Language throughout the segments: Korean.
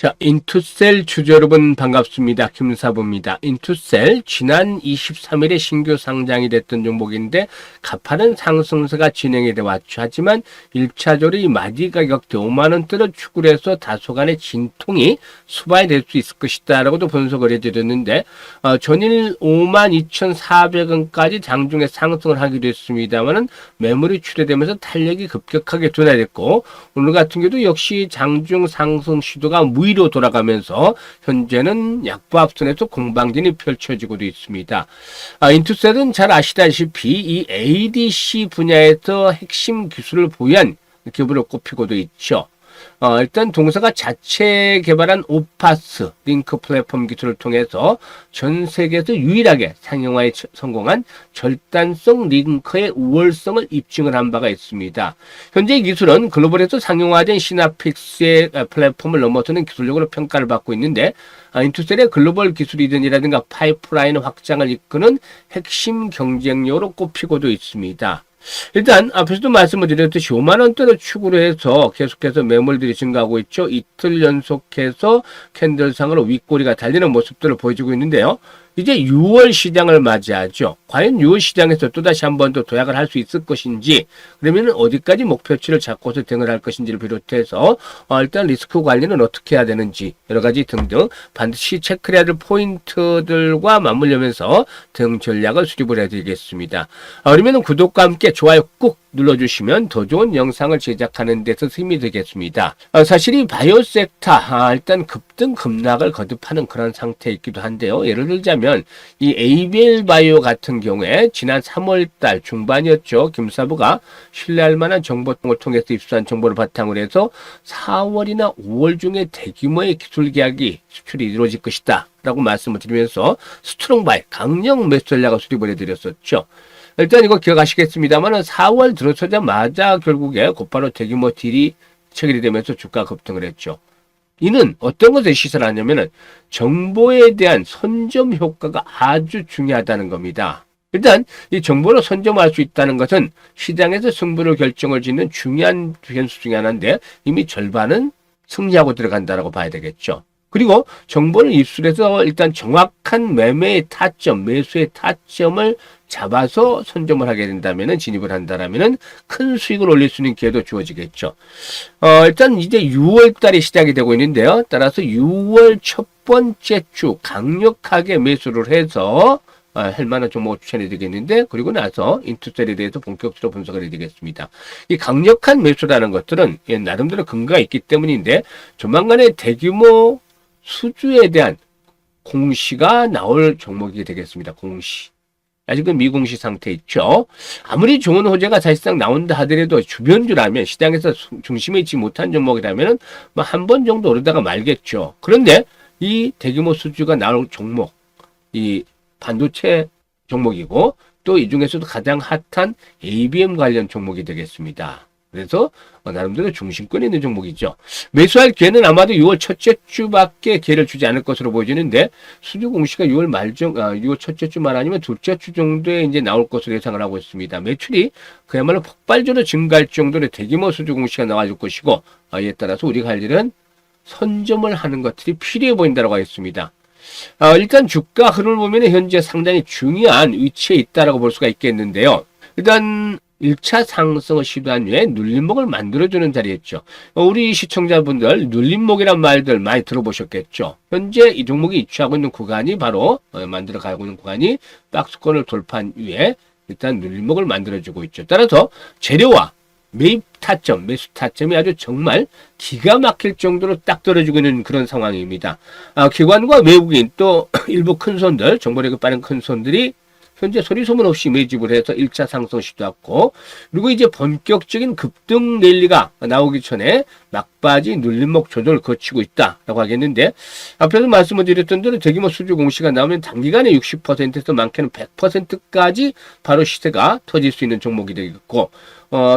자, 인투셀 주주 여러분 반갑습니다. 김사부입니다. 인투셀 지난 23일에 신규 상장이 됐던 종목인데 가파른 상승세가 진행이 돼 왔죠. 하지만 1차적으로 이 마디 가격대 5만원대를 추구를 해서 다소간의 진통이 수반이 될 수 있을 것이다 라고도 분석을 해드렸는데 전일 52,400원까지 장중에 상승을 하기도 했습니다만은 매물이 출회되면서 탄력이 급격하게 둔화됐고 오늘 같은 경우도 역시 장중 상승 시도가 무위로 돌아가면서 현재는 약보합선에서 공방전이 펼쳐지고도 있습니다. 인투셀은 잘 아시다시피 이 ADC 분야에서 핵심 기술을 보유한 기업으로 꼽히고도 있죠. 일단 동사가 자체 개발한 오파스 링크 플랫폼 기술을 통해서 전 세계에서 유일하게 상용화에 성공한 절단성 링크의 우월성을 입증을 한 바가 있습니다. 현재 이 기술은 글로벌에서 상용화된 시나픽스의 플랫폼을 넘어서는 기술력으로 평가를 받고 있는데 인투셀의 글로벌 기술 이전이라든가 파이프라인 확장을 이끄는 핵심 경쟁력으로 꼽히고도 있습니다. 일단 앞에서도 말씀을 드렸듯이 5만원대로 추구를 해서 계속해서 매물들이 증가하고 있죠. 이틀 연속해서 캔들상으로 윗꼬리가 달리는 모습들을 보여주고 있는데요. 이제 6월 시장을 맞이하죠. 과연 6월 시장에서 또다시 한 번 더 도약을 할 수 있을 것인지, 그러면 어디까지 목표치를 잡고서 대응을 할 것인지를 비롯해서 일단 리스크 관리는 어떻게 해야 되는지 여러 가지 등등 반드시 체크해야 될 포인트들과 맞물려면서 대응 전략을 수립을 해드리겠습니다. 그러면 구독과 함께 좋아요 꾹 눌러주시면 더 좋은 영상을 제작하는 데서 힘이 되겠습니다. 사실 이 바이오 섹터 일단 급등 급락을 거듭하는 그런 상태에 있기도 한데요. 예를 들자면 이 ABL 바이오 같은 경우에 지난 3월달 중반이었죠. 김사부가 신뢰할 만한 정보통을 통해서 입수한 정보를 바탕으로 해서 4월이나 5월 중에 대규모의 기술 계약이 수출이 이루어질 것이다 라고 말씀을 드리면서 스트롱바이 강력 매수 전략을 수립을 해드렸었죠. 일단 이거 기억하시겠습니다만 4월 들어서자마자 결국에 곧바로 대규모 딜이 체결이 되면서 주가 급등을 했죠. 이는 어떤 것을 시사하냐면은 정보에 대한 선점 효과가 아주 중요하다는 겁니다. 일단 이 정보를 선점할 수 있다는 것은 시장에서 승부를 결정을 짓는 중요한 변수 중에 하나인데 이미 절반은 승리하고 들어간다라고 봐야 되겠죠. 그리고 정보를 입수해서 일단 정확한 매매의 타점, 매수의 타점을 잡아서 선점을 하게 된다면은 진입을 한다라면은 큰 수익을 올릴 수 있는 기회도 주어지겠죠. 일단 이제 6월 달에 시작이 되고 있는데요. 따라서 6월 첫 번째 주 강력하게 매수를 해서 할 만한 종목을 추천해 드리겠는데, 그리고 나서 인투셀에 대해서 본격적으로 분석을 해 드리겠습니다. 이 강력한 매수라는 것들은 나름대로 근거가 있기 때문인데 조만간에 대규모 수주에 대한 공시가 나올 종목이 되겠습니다. 공시. 아직은 미공시 상태 있죠. 아무리 좋은 호재가 사실상 나온다 하더라도 주변주라면 시장에서 중심에 있지 못한 종목이라면 한 번 정도 오르다가 말겠죠. 그런데 이 대규모 수주가 나올 종목, 이 반도체 종목이고 또 이 중에서도 가장 핫한 ABM 관련 종목이 되겠습니다. 그래서 나름대로 중심권에 있는 종목이죠. 매수할 기회는 아마도 6월 첫째 주밖에 기회를 주지 않을 것으로 보여지는데 수주 공시가 6월 첫째 주 말 아니면 둘째 주 정도에 이제 나올 것으로 예상을 하고 있습니다. 매출이 그야말로 폭발적으로 증가할 정도의 대규모 수주 공시가 나와줄 것이고 이에 따라서 우리가 할 일은 선점을 하는 것들이 필요해 보인다고 하겠습니다. 일단 주가 흐름을 보면 현재 상당히 중요한 위치에 있다라고 볼 수가 있겠는데요. 일단 1차 상승을 시도한 후에 눌림목을 만들어주는 자리였죠. 우리 시청자분들 눌림목이란 말들 많이 들어보셨겠죠. 현재 이 종목이 위치하고 있는 구간이 바로 만들어가고 있는 구간이 박스권을 돌파한 후에 일단 눌림목을 만들어주고 있죠. 따라서 재료와 매입 타점, 매수 타점이 아주 정말 기가 막힐 정도로 딱 떨어지고 있는 그런 상황입니다. 기관과 외국인 또 일부 큰 손들, 정보력이 빠른 큰 손들이 현재 소리소문 없이 매집을 해서 1차 상승 시도했고, 그리고 이제 본격적인 급등 랠리가 나오기 전에 막바지 눌림목 조정을 거치고 있다라고 하겠는데, 앞에서 말씀을 드렸던 대로 대규모 수주 공시가 나오면 단기간에 60%에서 많게는 100%까지 바로 시세가 터질 수 있는 종목이 되겠고,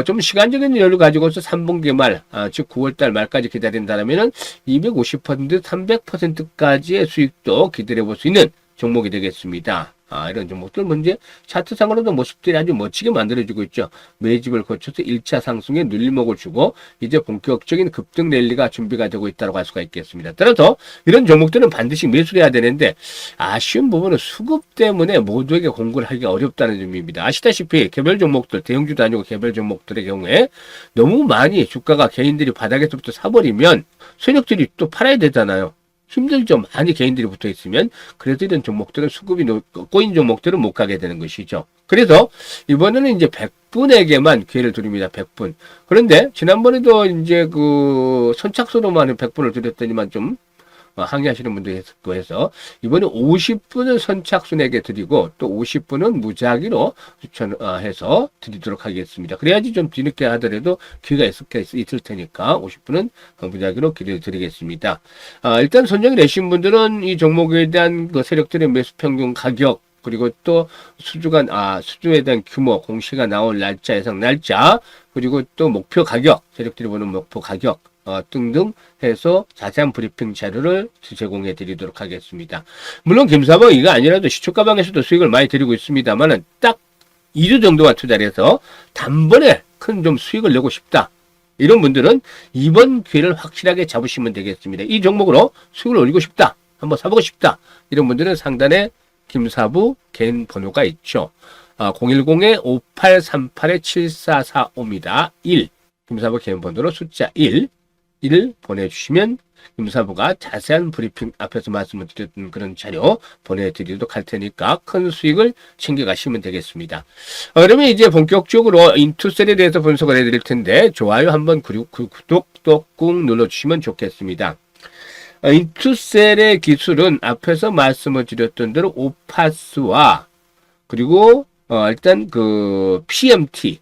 좀 시간적인 여유를 가지고서 3분기 말, 즉 9월달 말까지 기다린다면은 250%, 300%까지의 수익도 기다려 볼 수 있는 종목이 되겠습니다. 이런 종목들 문제 차트상으로도 모습들이 아주 멋지게 만들어지고 있죠. 매집을 거쳐서 1차 상승에 눌림목을 주고 이제 본격적인 급등 랠리가 준비가 되고 있다고 할 수가 있겠습니다. 따라서 이런 종목들은 반드시 매수해야 되는데 아쉬운 부분은 수급 때문에 모두에게 공부를 하기가 어렵다는 점입니다. 아시다시피 개별 종목들, 대형주도 아니고 개별 종목들의 경우에 너무 많이 주가가 개인들이 바닥에서부터 사버리면 세력들이 또 팔아야 되잖아요. 힘들죠. 많이 개인들이 붙어 있으면. 그래서 이런 종목들은 수급이 꼬인 종목들은 못 가게 되는 것이죠. 그래서 이번에는 이제 100분에게만 기회를 드립니다. 100분. 그런데 지난번에도 이제 그 선착순으로만 100분을 드렸더니만 좀 항의하시는 분들이 있었고 해서 이번에 50분은 선착순에게 드리고 또 50분은 무작위로 추천해서 드리도록 하겠습니다. 그래야지 좀 뒤늦게 하더라도 기회가 있을 테니까 50분은 무작위로 기회를 드리겠습니다. 일단 선정이 내신 분들은 이 종목에 대한 그 세력들의 매수 평균 가격 그리고 또 수주에 대한 규모, 공시가 나올 날짜, 예상 날짜, 그리고 또 목표 가격, 세력들이 보는 목표 가격 등등 해서 자세한 브리핑 자료를 제공해 드리도록 하겠습니다. 물론 김사방 이거 아니라도 시초가방에서도 수익을 많이 드리고 있습니다만은 딱 2주 정도만 투자를 해서 단번에 큰 좀 수익을 내고 싶다. 이런 분들은 이번 기회를 확실하게 잡으시면 되겠습니다. 이 종목으로 수익을 올리고 싶다. 한번 사보고 싶다. 이런 분들은 상단에 김사부 개인 번호가 있죠. 010-5838-7445입니다. 1. 김사부 개인 번호로 숫자 1 보내주시면 김사부가 자세한 브리핑 앞에서 말씀을 드렸던 그런 자료 보내드리도록 할 테니까 큰 수익을 챙겨가시면 되겠습니다. 그러면 이제 본격적으로 인투셀에 대해서 분석을 해드릴 텐데 좋아요 한번 구독 꾹 눌러주시면 좋겠습니다. 인투셀의 기술은 앞에서 말씀을 드렸던 대로 오파스와 그리고 일단 그 PMT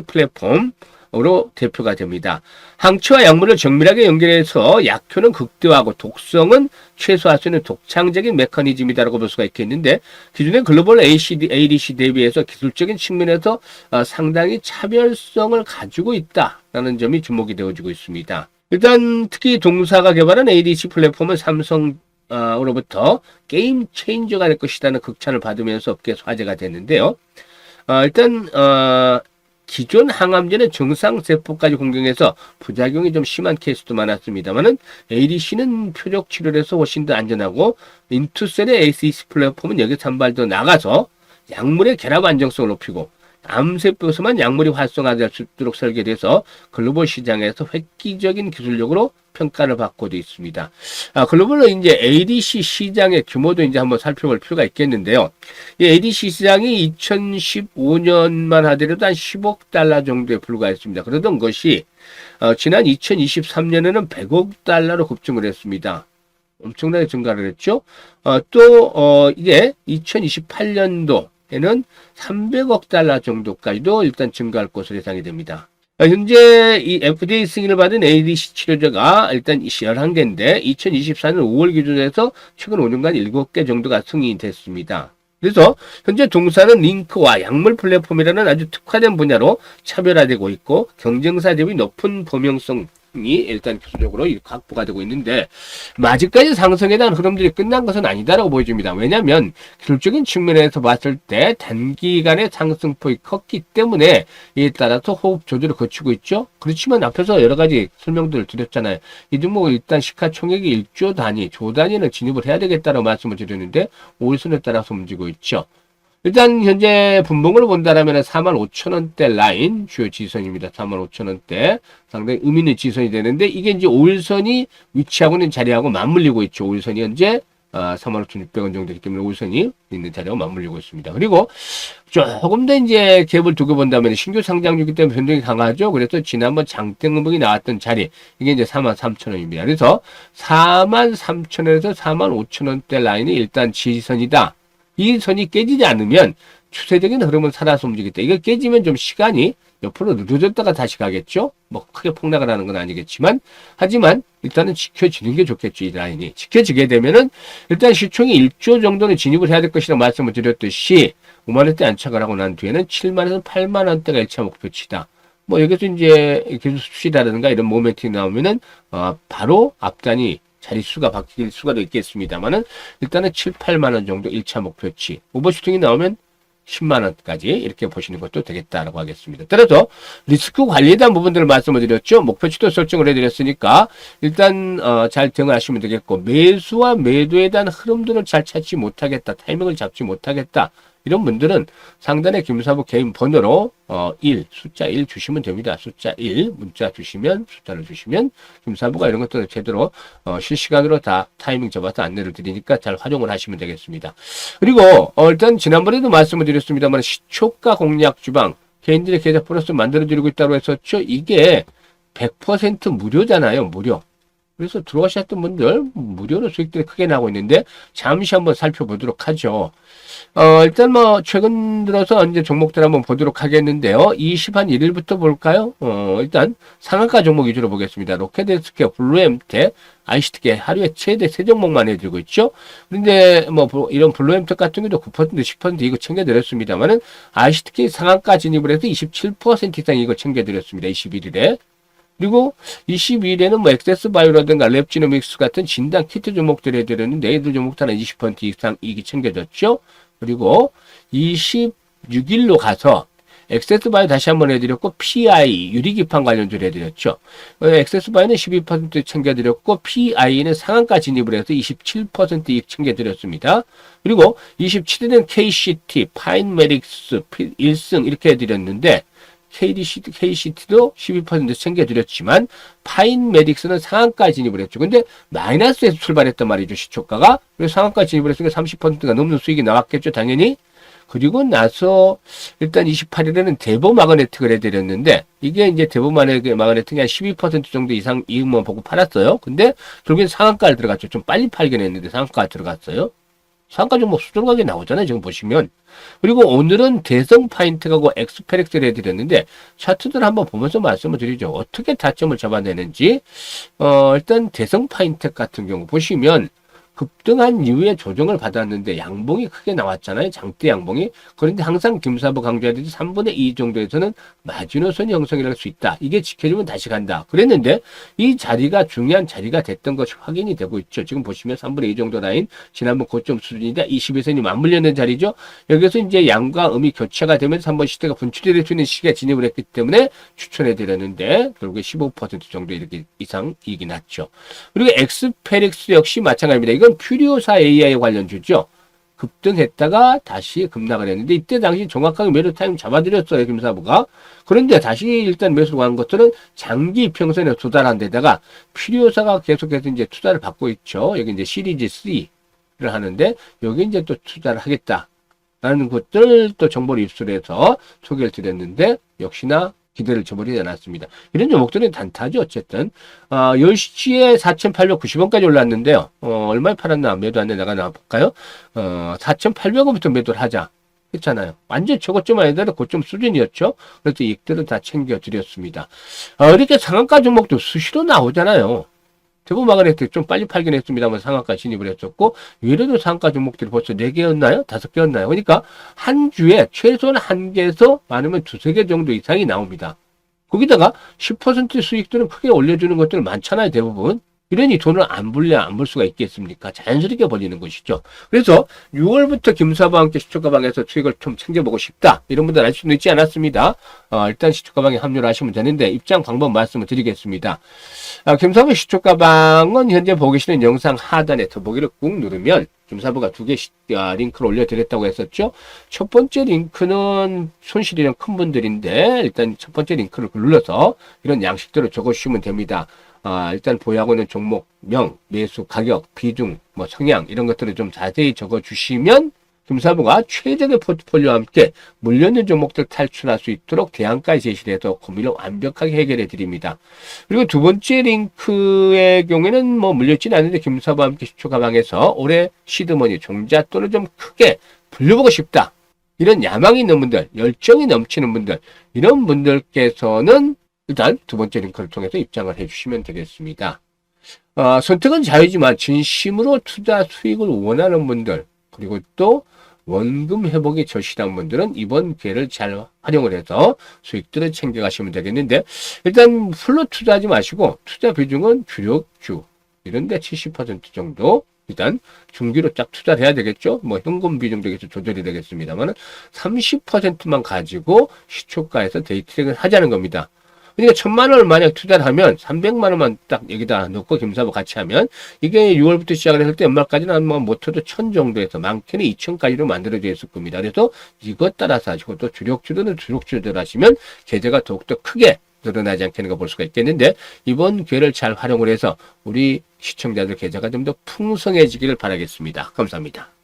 플랫폼으로 대표가 됩니다. 항체와 약물을 정밀하게 연결해서 약효는 극대화하고 독성은 최소화할 수 있는 독창적인 메커니즘이다라고 볼 수가 있겠는데 기존의 글로벌 ADC 대비해서 기술적인 측면에서 상당히 차별성을 가지고 있다라는 점이 주목이 되어지고 있습니다. 일단 특히 동사가 개발한 ADC 플랫폼은 삼성으로부터 게임 체인저가 될 것이라는 극찬을 받으면서 업계에서 화제가 됐는데요. 일단 기존 항암제는 정상세포까지 공격해서 부작용이 좀 심한 케이스도 많았습니다만은 ADC는 표적 치료를 해서 훨씬 더 안전하고 인투셀의 ADC 플랫폼은 여기서 한 발 더 나가서 약물의 결합 안정성을 높이고 암세포에서만 약물이 활성화될 수 있도록 설계돼서 글로벌 시장에서 획기적인 기술력으로 평가를 받고 있습니다. 글로벌로 이제 ADC 시장의 규모도 이제 한번 살펴볼 필요가 있겠는데요. 이 ADC 시장이 2015년만 하더라도 한 10억 달러 정도에 불과했습니다. 그러던 것이 지난 2023년에는 100억 달러로 급증을 했습니다. 엄청나게 증가를 했죠. 이게 2028년도에는 300억 달러 정도까지도 일단 증가할 것으로 예상이 됩니다. 현재 이 FDA 승인을 받은 ADC 치료제가 일단 11개인데 2024년 5월 기준에서 최근 5년간 7개 정도가 승인이 됐습니다. 그래서 현재 동사는 링크와 약물 플랫폼이라는 아주 특화된 분야로 차별화되고 있고 경쟁사 대비 높은 범용성이 일단 기술적으로 확보가 되고 있는데 아직까지 상승에 대한 흐름들이 끝난 것은 아니다라고 보여집니다. 왜냐하면 기술적인 측면에서 봤을 때 단기간에 상승폭이 컸기 때문에 이에 따라서 호흡 조절을 거치고 있죠. 그렇지만 앞에서 여러 가지 설명들을 드렸잖아요. 이 종목은 일단 시가총액이 1조 단위, 조 단위는 진입을 해야 되겠다라고 말씀을 드렸는데 5일선에 따라서 움직이고 있죠. 일단 현재 분봉을 본다라면 45,000원대 라인 주요 지선입니다. 45,000원대 상당히 의미 있는 지선이 되는데 이게 이제 5일선이 위치하고 있는 자리하고 맞물리고 있죠. 5일선이 현재 35,600원 정도 되기 때문에 5일선이 있는 자리하고 맞물리고 있습니다. 그리고 조금 더 이제 갭을 두고 본다면 신규 상장주기 때문에 변동이 강하죠. 그래서 지난번 장대음봉이 나왔던 자리 이게 이제 43,000원입니다. 그래서 43,000원에서 45,000원대 라인이 일단 지선이다. 이 선이 깨지지 않으면 추세적인 흐름은 살아서 움직이겠다. 이거 깨지면 좀 시간이 옆으로 늦어졌다가 다시 가겠죠. 뭐 크게 폭락을 하는 건 아니겠지만 하지만 일단은 지켜지는 게 좋겠죠. 이 라인이 지켜지게 되면은 일단 시총이 1조 정도는 진입을 해야 될 것이라고 말씀을 드렸듯이 5만원대 안착을 하고 난 뒤에는 7만에서 8만원대가 1차 목표치다. 뭐 여기서 이제 계속 수시라든가 이런 모멘트가 나오면은 바로 앞단이 자릿수가 바뀔 수가 있겠습니다만은 일단은 7, 8만 원 정도 1차 목표치. 오버슈팅이 나오면 10만 원까지 이렇게 보시는 것도 되겠다라고 하겠습니다. 따라서 리스크 관리에 대한 부분들을 말씀을 드렸죠. 목표치도 설정을 해드렸으니까 일단 잘 대응하시면 되겠고, 매수와 매도에 대한 흐름들을 잘 찾지 못하겠다, 타이밍을 잡지 못하겠다, 이런 분들은 상단에 김사부 개인 번호로 1, 숫자 1 주시면 됩니다. 숫자 1 문자 주시면, 숫자를 주시면 김사부가 이런 것들을 제대로 실시간으로 다 타이밍 잡아서 안내를 드리니까 잘 활용을 하시면 되겠습니다. 그리고 일단 지난번에도 말씀을 드렸습니다만 시초가 공략 주방 개인들의 계좌 플러스 만들어 드리고 있다고 했었죠. 이게 100% 무료잖아요. 무료. 그래서 들어가셨던 분들 무료로 수익들이 크게 나오고 있는데 잠시 한번 살펴보도록 하죠. 일단 최근 들어서 이제 종목들 한번 보도록 하겠는데요. 20한 1일부터 볼까요? 일단 상한가 종목 위주로 보겠습니다. 로켓헬스케어, 블루엠텍, ICT계 하루에 최대 3종목만 해드리고 있죠. 그런데 이런 블루엠텍 같은 경우도 9%, 10% 이거 챙겨드렸습니다만은 ICT계 상한가 진입을 해서 27% 이상 이거 챙겨드렸습니다. 21일에. 그리고 22일에는 액세스바이오라든가 랩지노믹스 같은 진단 키트 종목들 해드렸는데 애들 종목들은 20% 이상 이익이 챙겨졌죠. 그리고 26일로 가서 액세스바이오 다시 한번 해드렸고 PI 유리기판 관련주를 해드렸죠. 액세스바이오는 12% 챙겨드렸고 PI는 상한가 진입을 해서 27% 이익 챙겨드렸습니다. 그리고 27일은 KCT, 파인메릭스, 1승 이렇게 해드렸는데 KCT도 12% 챙겨드렸지만 파인메딕스는 상한가 진입을 했죠. 근데 마이너스에서 출발했단 말이죠. 시초가가. 그래서 상한가 진입을 했으니까 30%가 넘는 수익이 나왔겠죠. 당연히. 그리고 나서 일단 28일에는 대보 마그네틱을 해드렸는데 이게 이제 대보 마그네틱이 한 12% 정도 이상 이익만 보고 팔았어요. 근데 결국엔 상한가를 들어갔죠. 좀 빨리 팔긴 했는데 상한가 들어갔어요. 상한가 종목 수두룩하게 나오잖아요. 지금 보시면. 그리고 오늘은 대성 파인텍하고 엑스페렉스를 해드렸는데 차트들 한번 보면서 말씀을 드리죠. 어떻게 타점을 잡아내는지. 일단 대성 파인텍 같은 경우 보시면 급등한 이후에 조정을 받았는데 양봉이 크게 나왔잖아요. 장대 양봉이. 그런데 항상 김사부 강조하듯이 3분의 2 정도에서는 마지노선 형성이 할 수 있다. 이게 지켜주면 다시 간다. 그랬는데 이 자리가 중요한 자리가 됐던 것이 확인이 되고 있죠. 지금 보시면 3분의 2 정도 라인 지난번 고점 수준이다. 21선이 맞물려 있는 자리죠. 여기서 이제 양과 음이 교체가 되면서 한번 시대가 분출이 될 수 있는 시기에 진입을 했기 때문에 추천해 드렸는데 결국에 15% 정도 이렇게 이상 이익이 났죠. 그리고 엑스페릭스 역시 마찬가지입니다. 이건 퓨리오사 AI 관련주죠. 급등했다가 다시 급락을 했는데 이때 당시 정확하게 매도 타임 잡아드렸어요. 김사부가. 그런데 다시 일단 매수로 간 것들은 장기 평선에 도달한 데다가 퓨리오사가 계속해서 이제 투자를 받고 있죠. 여기 이제 시리즈 3를 하는데 여기 이제 또 투자를 하겠다라는 것들 또 정보를 입수해서 소개를 드렸는데 역시나 기대를 저버리지 않았습니다. 이런 종목들은 단타죠. 어쨌든 10시에 4,890원까지 올랐는데요. 얼마에 팔았나 매도 안내 나가 볼까요? 4,800원부터 매도를 하자 했잖아요. 완전 저고점 아니더라도 고점 수준이었죠. 그래서 이익들은 다 챙겨드렸습니다. 이렇게 상한가 종목도 수시로 나오잖아요. 대부분 마그네틱 좀 빨리 팔긴 했습니다만 상한가 진입을 했었고 외래도 상한가 종목들이 벌써 4개였나요? 5개였나요? 그러니까 한 주에 최소한 1개에서 많으면 2-3개 정도 이상이 나옵니다. 거기다가 10% 수익들은 크게 올려주는 것들 많잖아요. 대부분. 이러니 돈을 안 벌 수가 있겠습니까? 자연스럽게 벌리는 것이죠. 그래서 6월부터 김사부와 함께 시초가방에서 수익을 좀 챙겨보고 싶다. 이런 분들 알 수는 있지 않았습니다. 일단 시초가방에 합류를 하시면 되는데 입장 방법 말씀을 드리겠습니다. 김사부 시초가방은 현재 보고 계시는 영상 하단에 더보기를 꾹 누르면 김사부가 2개 링크를 올려드렸다고 했었죠. 첫 번째 링크는 손실이랑 큰 분들인데 일단 첫 번째 링크를 눌러서 이런 양식대로 적어주시면 됩니다. 일단 보유하고 있는 종목명, 매수, 가격, 비중, 성향 이런 것들을 좀 자세히 적어주시면 김사부가 최적의 포트폴리오와 함께 물려있는 종목들 탈출할 수 있도록 대안까지 제시를 해서 고민을 완벽하게 해결해 드립니다. 그리고 두 번째 링크의 경우에는 물려있지는 않는데 김사부와 함께 시초가방에서 올해 시드머니 종잣돈을 좀 크게 불려보고 싶다. 이런 야망이 있는 분들, 열정이 넘치는 분들, 이런 분들께서는 일단 두 번째 링크를 통해서 입장을 해주시면 되겠습니다. 선택은 자유지만 진심으로 투자 수익을 원하는 분들 그리고 또 원금 회복이 절실한 분들은 이번 기회를 잘 활용을 해서 수익들을 챙겨가시면 되겠는데 일단 풀로 투자하지 마시고 투자 비중은 주력주 이런데 70% 정도 일단 중기로 쫙 투자를 해야 되겠죠. 뭐 현금 비중도 여기서 조절이 되겠습니다만 30%만 가지고 시초가에서 데이트랙을 하자는 겁니다. 그러니까 1,000만 원을 만약 투자를 하면 300만 원만 딱 여기다 넣고 김사부 같이 하면 이게 6월부터 시작을 했을 때 연말까지는 뭐 못해도 1,000 정도에서 많게는 2,000까지로 만들어져 있을 겁니다. 그래서 이것 따라서 하시고 또 주력주들은 주력주들 하시면 계좌가 더욱더 크게 늘어나지 않겠는가 볼 수가 있겠는데 이번 기회를 잘 활용을 해서 우리 시청자들 계좌가 좀 더 풍성해지기를 바라겠습니다. 감사합니다.